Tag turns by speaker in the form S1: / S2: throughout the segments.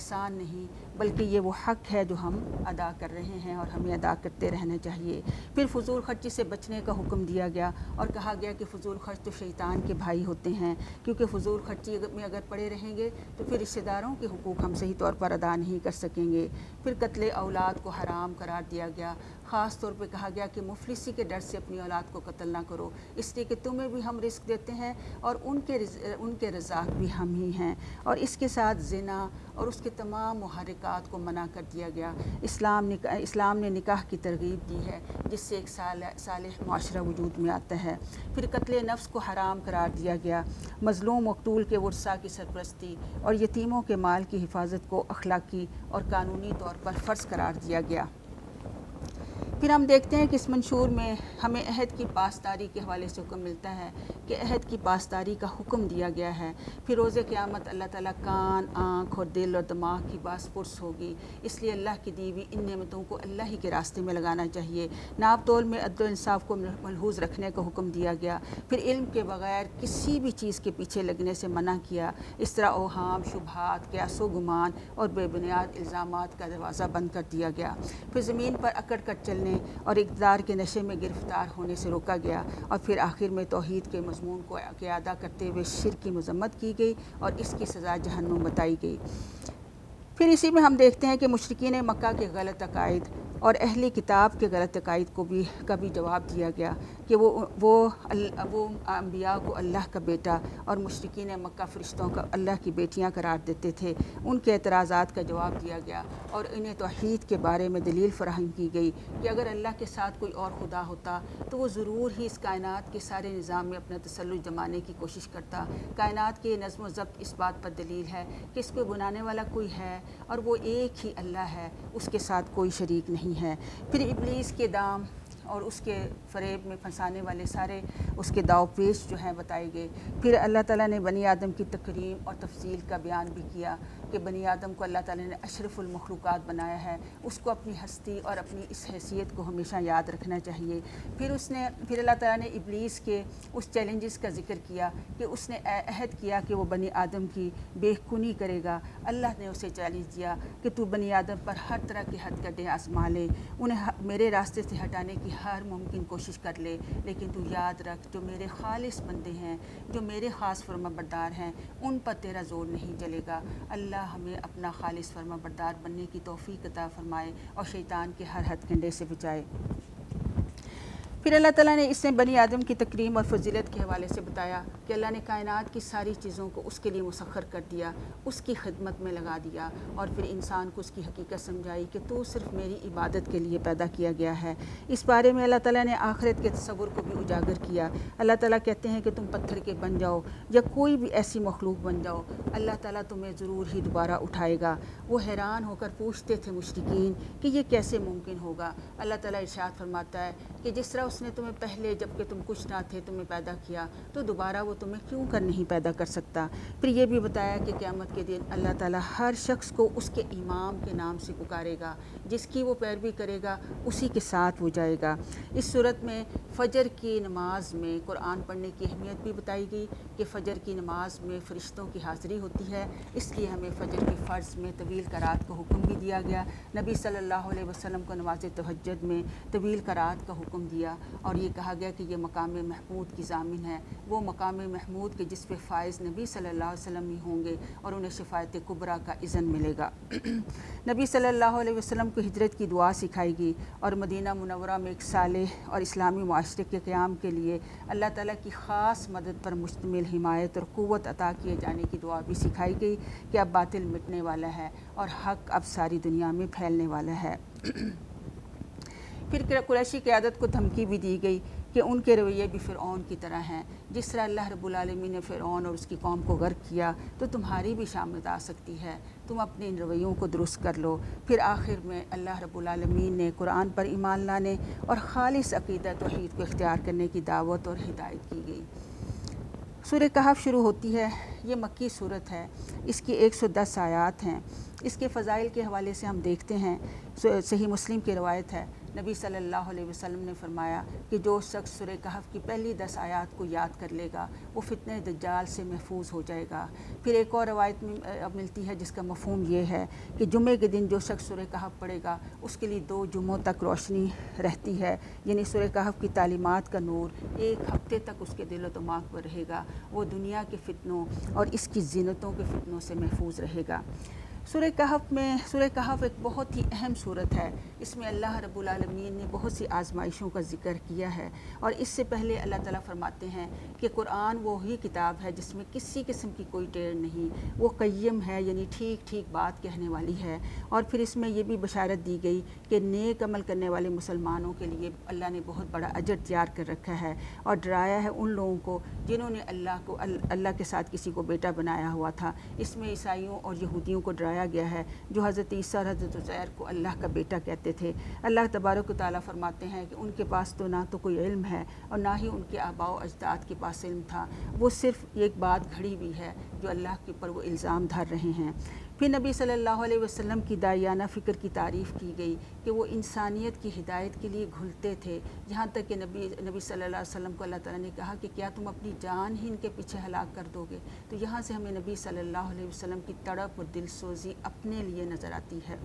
S1: احسان نہیں بلکہ یہ وہ حق ہے جو ہم ادا کر رہے ہیں اور ہمیں ادا کرتے رہنا چاہیے۔ پھر فضول خرچی سے بچنے کا حکم دیا گیا اور کہا گیا کہ فضول خرچ تو شیطان کے بھائی ہوتے ہیں، کیونکہ فضول خرچی میں اگر پڑے رہیں گے تو پھر رشتہ داروں کے حقوق ہم صحیح طور پر ادا نہیں کر سکیں گے۔ پھر قتل اولاد کو حرام قرار دیا گیا، خاص طور پہ کہا گیا کہ مفلسی کے ڈر سے اپنی اولاد کو قتل نہ کرو، اس لیے کہ تمہیں بھی ہم رزق دیتے ہیں اور ان کے رزاق بھی ہم ہی ہیں۔ اور اس کے ساتھ زنا اور اس کے تمام محرکات کو منع کر دیا گیا۔ اسلام نے نکاح کی ترغیب دی ہے جس سے ایک صالح معاشرہ وجود میں آتا ہے۔ پھر قتل نفس کو حرام قرار دیا گیا، مظلوم مقتول کے ورثاء کی سرپرستی اور یتیموں کے مال کی حفاظت کو اخلاقی اور قانونی طور پر فرض قرار دیا گیا۔ پھر ہم دیکھتے ہیں کہ اس منشور میں ہمیں عہد کی پاسداری کے حوالے سے حکم ملتا ہے کہ عہد کی پاسداری کا حکم دیا گیا ہے۔ پھر روز قیامت اللہ تعالیٰ کان، آنکھ اور دل اور دماغ کی باس پرس ہوگی، اس لیے اللہ کی دی ہوئی ان نعمتوں کو اللہ ہی کے راستے میں لگانا چاہیے۔ ناپ تول میں عدل و انصاف کو ملحوظ رکھنے کا حکم دیا گیا۔ پھر علم کے بغیر کسی بھی چیز کے پیچھے لگنے سے منع کیا، اس طرح اوہام، شبہات، قیاس و گمان اور بے بنیاد الزامات کا دروازہ بند کر دیا گیا۔ پھر زمین پر اکڑ کر چلنے اور اقتدار کے نشے میں گرفتار ہونے سے روکا گیا، اور پھر آخر میں توحید کے مضمون کو اعادہ کرتے ہوئے شرک کی مذمت کی گئی اور اس کی سزا جہنم بتائی گئی۔ پھر اسی میں ہم دیکھتے ہیں کہ مشرکین مکہ کے غلط عقائد اور اہل کتاب کے غلط عقائد کا بھی جواب دیا گیا کہ وہ انبیاء کو اللہ کا بیٹا اور مشرکین مکہ فرشتوں کا اللہ کی بیٹیاں قرار دیتے تھے۔ ان کے اعتراضات کا جواب دیا گیا اور انہیں توحید کے بارے میں دلیل فراہم کی گئی کہ اگر اللہ کے ساتھ کوئی اور خدا ہوتا تو وہ ضرور ہی اس کائنات کے سارے نظام میں اپنا تسلط جمانے کی کوشش کرتا۔ کائنات کے نظم و ضبط اس بات پر دلیل ہے کہ اس کو بنانے والا کوئی ہے اور وہ ایک ہی اللہ ہے، اس کے ساتھ کوئی شریک نہیں ہے۔ پھر ابلیس کے دام اور اس کے فریب میں پھنسانے والے سارے اس کے داؤ پیش جو ہیں بتائے گئے۔ پھر اللہ تعالیٰ نے بنی آدم کی تکریم اور تفضیل کا بیان بھی کیا کہ بنی آدم کو اللہ تعالیٰ نے اشرف المخلوقات بنایا ہے، اس کو اپنی ہستی اور اپنی اس حیثیت کو ہمیشہ یاد رکھنا چاہیے۔ پھر اللہ تعالیٰ نے ابلیس کے اس چیلنجز کا ذکر کیا کہ اس نے عہد کیا کہ وہ بنی آدم کی بے خونی کرے گا۔ اللہ نے اسے چیلنج دیا کہ تو بنی آدم پر ہر طرح کے ہتھ کنڈے آزما لے، انہیں میرے راستے سے ہٹانے کی ہر ممکن کوشش کر لے، لیکن تو یاد رکھ جو میرے خالص بندے ہیں، جو میرے خاص فرما بردار ہیں، ان پر تیرا زور نہیں چلے گا۔ اللہ ہمیں اپنا خالص فرما بردار بننے کی توفیق عطا فرمائے اور شیطان کے ہر ہتھ کنڈے سے بچائے۔ پھر اللہ تعالیٰ نے اس نے بنی آدم کی تکریم اور فضیلت کے حوالے سے بتایا کہ اللہ نے کائنات کی ساری چیزوں کو اس کے لیے مسخر کر دیا، اس کی خدمت میں لگا دیا، اور پھر انسان کو اس کی حقیقت سمجھائی کہ تو صرف میری عبادت کے لیے پیدا کیا گیا ہے۔ اس بارے میں اللہ تعالیٰ نے آخرت کے تصور کو بھی اجاگر کیا۔ اللہ تعالیٰ کہتے ہیں کہ تم پتھر کے بن جاؤ یا کوئی بھی ایسی مخلوق بن جاؤ، اللہ تعالیٰ تمہیں ضرور ہی دوبارہ اٹھائے گا۔ وہ حیران ہو کر پوچھتے تھے مشرکین کہ یہ کیسے ممکن ہوگا؟ اللہ تعالیٰ ارشاد فرماتا ہے کہ جس طرح اس نے تمہیں پہلے جب کہ تم کچھ نہ تھے تمہیں پیدا کیا، تو دوبارہ وہ تمہیں کیوں کر نہیں پیدا کر سکتا۔ پھر یہ بھی بتایا کہ قیامت کے دن اللہ تعالیٰ ہر شخص کو اس کے امام کے نام سے پکارے گا، جس کی وہ پیروی کرے گا اسی کے ساتھ وہ جائے گا۔ اس صورت میں فجر کی نماز میں قرآن پڑھنے کی اہمیت بھی بتائی گئی کہ فجر کی نماز میں فرشتوں کی حاضری ہوتی ہے، اس لیے ہمیں فجر کے فرض میں طویل قرات کا حکم بھی دیا گیا۔ نبی صلی اللہ علیہ وسلم کو نماز تہجد میں طویل قرات کا حکم دیا اور یہ کہا گیا کہ یہ مقام محمود کی ضامن ہے، وہ مقام محمود کے جس پہ فائز نبی صلی اللہ علیہ وسلم ہی ہوں گے اور انہیں شفاعت کبریٰ کا اذن ملے گا۔ نبی صلی اللہ علیہ وسلم کو ہجرت کی دعا سکھائی گئی اور مدینہ منورہ میں ایک صالح اور اسلامی معاشرے کے قیام کے لیے اللہ تعالیٰ کی خاص مدد پر مشتمل حمایت اور قوت عطا کیے جانے کی دعا بھی سکھائی گئی کہ اب باطل مٹنے والا ہے اور حق اب ساری دنیا میں پھیلنے والا ہے۔ پھر قریشی قیادت کو دھمکی بھی دی گئی کہ ان کے رویے بھی فرعون کی طرح ہیں، جس طرح اللہ رب العالمین نے فرعون اور اس کی قوم کو غرق کیا تو تمہاری بھی شامت آ سکتی ہے، تم اپنے ان رویوں کو درست کر لو۔ پھر آخر میں اللہ رب العالمین نے قرآن پر ایمان لانے اور خالص عقیدہ توحید کو اختیار کرنے کی دعوت اور ہدایت کی گئی۔ سورہ کہف شروع ہوتی ہے، یہ مکی صورت ہے، اس کی 110 آیات ہیں۔ اس کے فضائل کے حوالے سے ہم دیکھتے ہیں، صحیح مسلم کی روایت ہے نبی صلی اللہ علیہ وسلم نے فرمایا کہ جو شخص سورہ کہف کی پہلی 10 آیات کو یاد کر لے گا وہ فتنہ دجال سے محفوظ ہو جائے گا۔ پھر ایک اور روایت میں ملتی ہے جس کا مفہوم یہ ہے کہ جمعے کے دن جو شخص سورہ کہف پڑھے گا اس کے لیے 2 جمعوں تک روشنی رہتی ہے، یعنی سورہ کہف کی تعلیمات کا نور 1 ہفتے تک اس کے دل و دماغ پر رہے گا، وہ دنیا کے فتنوں اور اس کی زینتوں کے فتنوں سے محفوظ رہے گا۔ سورہ کہف ایک بہت ہی اہم صورت ہے۔ اس میں اللہ رب العالمین نے بہت سی آزمائشوں کا ذکر کیا ہے، اور اس سے پہلے اللہ تعالیٰ فرماتے ہیں کہ قرآن وہی کتاب ہے جس میں کسی قسم کی کوئی ٹیڑھ نہیں، وہ قیم ہے، یعنی ٹھیک ٹھیک بات کہنے والی ہے۔ اور پھر اس میں یہ بھی بشارت دی گئی کہ نیک عمل کرنے والے مسلمانوں کے لیے اللہ نے بہت بڑا اجر تیار کر رکھا ہے، اور ڈرایا ہے ان لوگوں کو جنہوں نے اللہ کے ساتھ کسی کو بیٹا بنایا ہوا تھا۔ اس میں عیسائیوں اور یہودیوں کو ڈرایا گیا ہے جو حضرت عیسیٰ اور حضرت عزیر کو اللہ کا بیٹا کہتے تھے۔ اللہ تبارک و تعالیٰ فرماتے ہیں کہ ان کے پاس تو نہ تو کوئی علم ہے اور نہ ہی ان کے آباء و اجداد کے پاس علم تھا، وہ صرف ایک بات گھڑی ہوئی ہے جو اللہ کے اوپر وہ الزام دھر رہے ہیں۔ پھر نبی صلی اللہ علیہ وسلم کی داعیانہ فکر کی تعریف کی گئی کہ وہ انسانیت کی ہدایت کے لیے گھلتے تھے، یہاں تک کہ نبی صلی اللہ علیہ وسلم کو اللہ تعالیٰ نے کہا کہ کیا تم اپنی جان ہی ان کے پیچھے ہلاک کر دو گے؟ تو یہاں سے ہمیں نبی صلی اللہ علیہ وسلم کی تڑپ اور دل سوزی اپنے لیے نظر آتی ہے۔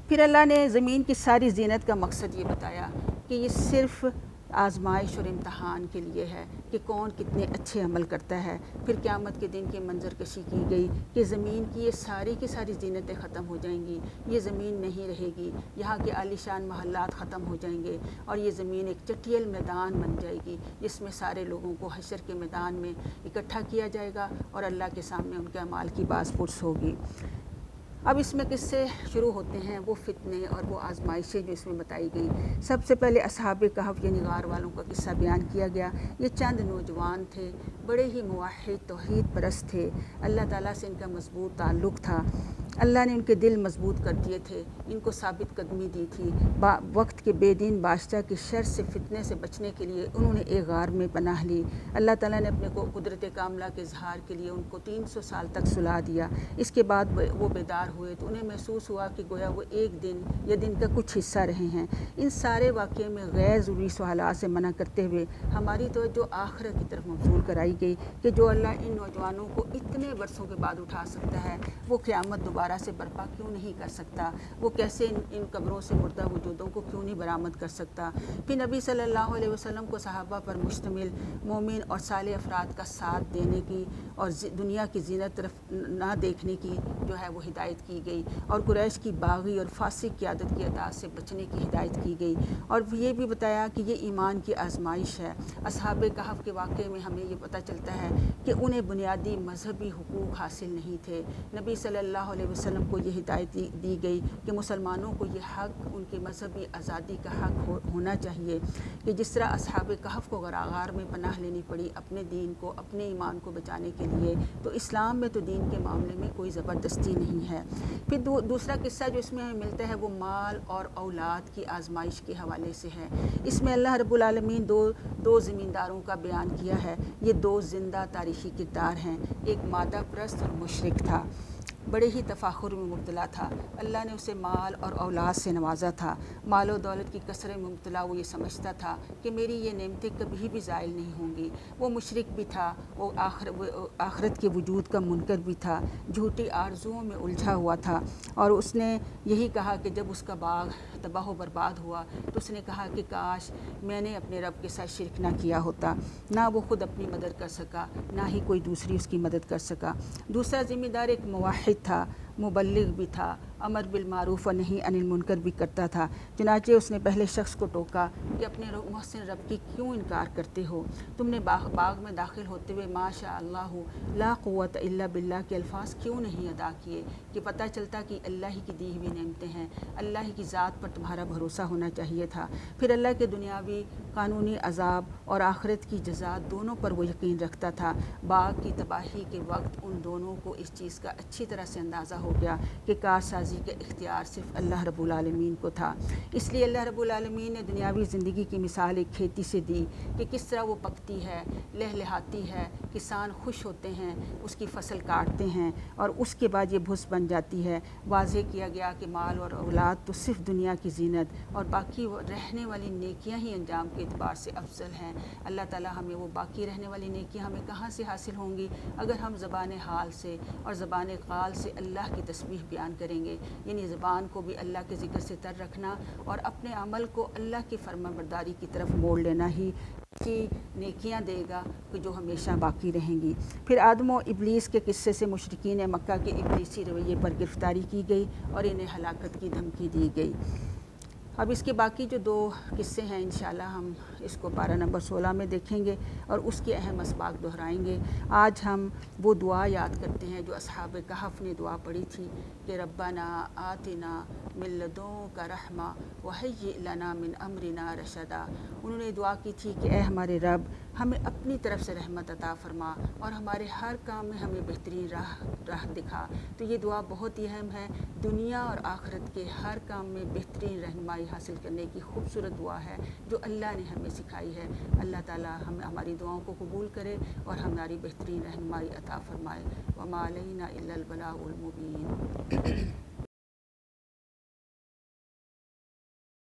S1: پھر اللہ نے زمین کی ساری زینت کا مقصد یہ بتایا کہ یہ صرف آزمائش اور امتحان کے لیے ہے کہ کون کتنے اچھے عمل کرتا ہے۔ پھر قیامت کے دن کی منظر کشی کی گئی کہ زمین کی یہ ساری کی ساری زینتیں ختم ہو جائیں گی، یہ زمین نہیں رہے گی، یہاں کے عالیشان محلات ختم ہو جائیں گے، اور یہ زمین ایک چٹیل میدان بن جائے گی جس میں سارے لوگوں کو حشر کے میدان میں اکٹھا کیا جائے گا اور اللہ کے سامنے ان کے اعمال کی باز پرس ہوگی۔ اب اس میں قصے شروع ہوتے ہیں، وہ فتنے اور وہ آزمائشیں جو اس میں بتائی گئی۔ سب سے پہلے اصحاب کہف یعنی غار والوں کا قصہ بیان کیا گیا۔ یہ چند نوجوان تھے، بڑے ہی موحد توحید پرست تھے، اللہ تعالیٰ سے ان کا مضبوط تعلق تھا، اللہ نے ان کے دل مضبوط کر دیے تھے، ان کو ثابت قدمی دی تھی۔ وقت کے بے دین بادشاہ کے شر سے فتنے سے بچنے کے لیے انہوں نے ایک غار میں پناہ لی۔ اللہ تعالیٰ نے اپنے کو قدرت کاملہ کے اظہار کے لیے ان کو 300 سال تک سلا دیا۔ اس کے بعد وہ بیدار ہوئے تو انہیں محسوس ہوا کہ گویا وہ ایک دن یا دن کا کچھ حصہ رہے ہیں۔ ان سارے واقعے میں غیر ضروری سوالات سے منع کرتے ہوئے ہماری توجہ آخرت کی طرف مبذول کرائی گئی کہ جو اللہ ان نوجوانوں کو اتنے برسوں کے بعد اٹھا سکتا ہے وہ قیامت دوبارہ سے برپا کیوں نہیں کر سکتا، وہ کیسے ان قبروں سے مردہ وجودوں کو کیوں نہیں برآمد کر سکتا۔ پھر نبی صلی اللہ علیہ وسلم کو صحابہ پر مشتمل مومن اور صالح افراد کا ساتھ دینے کی اور دنیا کی زینت طرف نہ دیکھنے کی جو ہے وہ ہدایت کی گئی، اور قریش کی باغی اور فاسق قیادت کی اطاعت سے بچنے کی ہدایت کی گئی، اور یہ بھی بتایا کہ یہ ایمان کی آزمائش ہے۔ اصحاب کہف کے واقعے میں ہمیں یہ پتہ چلتا ہے کہ انہیں بنیادی مذہبی حقوق حاصل نہیں تھے۔ نبی صلی اللہ علیہ وسلم کو یہ ہدایت دی گئی کہ مسلمانوں کو یہ حق، ان کی مذہبی آزادی کا حق ہونا چاہیے کہ جس طرح اصحاب کہف کو غار میں پناہ لینی پڑی اپنے دین کو، اپنے ایمان کو بچانے کے لیے، تو اسلام میں تو دین کے معاملے میں کوئی زبردستی نہیں ہے۔ پھر دوسرا قصہ جو اس میں ہمیں ملتا ہے وہ مال اور اولاد کی آزمائش کے حوالے سے ہے۔ اس میں اللہ رب العالمین دو زمینداروں کا بیان کیا ہے۔ یہ 2 زندہ تاریخی کردار ہیں۔ ایک مادہ پرست اور مشرک تھا، بڑے ہی تفاخر میں مبتلا تھا، اللہ نے اسے مال اور اولاد سے نوازا تھا۔ مال و دولت کی کثرت میں مبتلا وہ یہ سمجھتا تھا کہ میری یہ نعمتیں کبھی بھی زائل نہیں ہوں گی۔ وہ مشرک بھی تھا، وہ آخرت کے وجود کا منکر بھی تھا، جھوٹی آرزوؤں میں الجھا ہوا تھا، اور اس نے یہی کہا کہ جب اس کا باغ تباہ و برباد ہوا تو اس نے کہا کہ کاش میں نے اپنے رب کے ساتھ شرک نہ کیا ہوتا۔ نہ وہ خود اپنی مدد کر سکا، نہ ہی کوئی دوسری اس کی مدد کر سکا۔ دوسرا ذمہ دار ایک موحد تھا، مبلغ بھی تھا، امر بالمعروف و نہی عن المنکر بھی کرتا تھا۔ چنانچہ اس نے پہلے شخص کو ٹوکا کہ اپنے محسن رب کی کیوں انکار کرتے ہو؟ تم نے باغ میں داخل ہوتے ہوئے ما شاء اللہ لا قوت الا باللہ کے الفاظ کیوں نہیں ادا کیے کہ پتہ چلتا کہ اللہ ہی کی دی ہوئی نعمتیں ہیں، اللہ ہی کی ذات پر تمہارا بھروسہ ہونا چاہیے تھا۔ پھر اللہ کے دنیاوی قانونی عذاب اور آخرت کی جزا دونوں پر وہ یقین رکھتا تھا۔ باغ کی تباہی کے وقت ان دونوں کو اس چیز کا اچھی طرح سے اندازہ ہو گیا کہ کارسازی کا اختیار صرف اللہ رب العالمین کو تھا۔ اس لیے اللہ رب العالمین نے دنیاوی زندگی کی مثال ایک کھیتی سے دی کہ کس طرح وہ پکتی ہے، لہلہاتی ہے، کسان خوش ہوتے ہیں، اس کی فصل کاٹتے ہیں اور اس کے بعد یہ بھس بن جاتی ہے۔ واضح کیا گیا کہ مال اور اولاد تو صرف دنیا کی زینت اور باقی رہنے والی نیکیاں ہی انجام کے اعتبار سے افضل ہیں۔ اللہ تعالیٰ ہمیں وہ باقی رہنے والی نیکیاں ہمیں کہاں سے حاصل ہوں گی اگر ہم زبان حال سے اور زبان قال سے اللہ کی تسبیح بیان کریں گے، یعنی زبان کو بھی اللہ کے ذکر سے تر رکھنا اور اپنے عمل کو اللہ کی فرمانبرداری کی طرف موڑ لینا ہی کی نیکیاں دے گا کہ جو ہمیشہ باقی رہیں گی۔ پھر آدم و ابلیس کے قصے سے مشرکین مکہ کے ابلیسی رویے پر گرفتاری کی گئی اور انہیں ہلاکت کی دھمکی دی گئی۔ اب اس کے باقی جو 2 قصے ہیں انشاءاللہ ہم اس کو پارہ نمبر 16 میں دیکھیں گے اور اس کے اہم اسباق دہرائیں گے۔ آج ہم وہ دعا یاد کرتے ہیں جو اصحاب کہف نے دعا پڑھی تھی کہ ربنا آتنا من لدنک رحمہ وہیئ لنا من امرنا رشدا۔ انہوں نے دعا کی تھی کہ اے ہمارے رب، ہمیں اپنی طرف سے رحمت عطا فرما اور ہمارے ہر کام میں ہمیں بہترین راہ دکھا۔ تو یہ دعا بہت ہی اہم ہے، دنیا اور آخرت کے ہر کام میں بہترین رہنمائی حاصل کرنے کی خوبصورت دعا ہے جو اللہ نے ہمیں سکھائی ہے۔ اللہ تعالیٰ ہماری دعاؤں کو قبول کرے اور ہماری بہترین رہنمائی عطا فرمائے۔ وما علینا الا البلاغ المبین۔